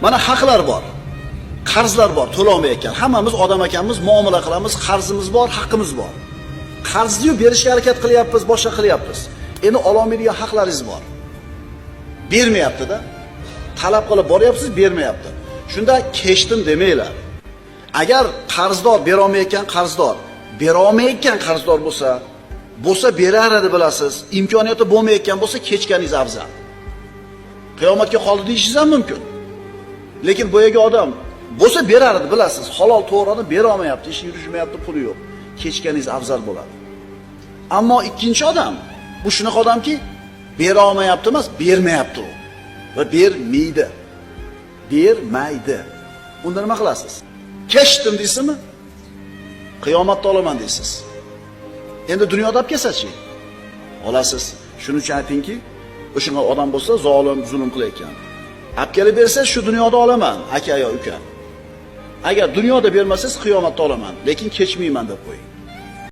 Mana haqlar bor. Qarzlar bor, to'lolmayotgan. Hammamiz odam ekanmiz, muomala qilamiz, qarzimiz bor, haqqimiz bor. Qarzni berishga harakat qilyapmiz, boshqa qilyapmiz. Endi ololmaydigan haqlaringiz bor. Bermayapti-da. Talab qilib boryapsiz, bermayapti. Shunda kechdim demanglar. Agar qarzdor bera olmayotgan qarzdor bo'lsa berar edi bilasiz. Imkoniyati bo'lmayotgan bo'lsa kechganingiz afzal. Qiyomatga qoldi deyishingiz ham mumkin. Lekin bu yerga odam bo'lsa berar edi bilasiz. Halol to'g'rini bera olmayapti, ish yurishmayapti, puli yo'q. Kechganingiz afzal bo'ladi. Ammo ikkinchi odam bu shunaqa odamki, bera olmayapti emas, bermayapti u. Va bermaydi. Unda nima qilasiz? Kechdim deysizmi? Qiyomatda olaman deysiz. Endi dunyoda olib kelsa-chi? Olasiz. Shuning uchun aytingki, o'shanga odam bo'lsa zolim, zulm qilayotgan. Olib kelib bersa, shu dunyoda olaman, aka yo uka. Agar dunyoda bermasangiz qiyomatda olaman, lekin kechmayman deb qo'ying.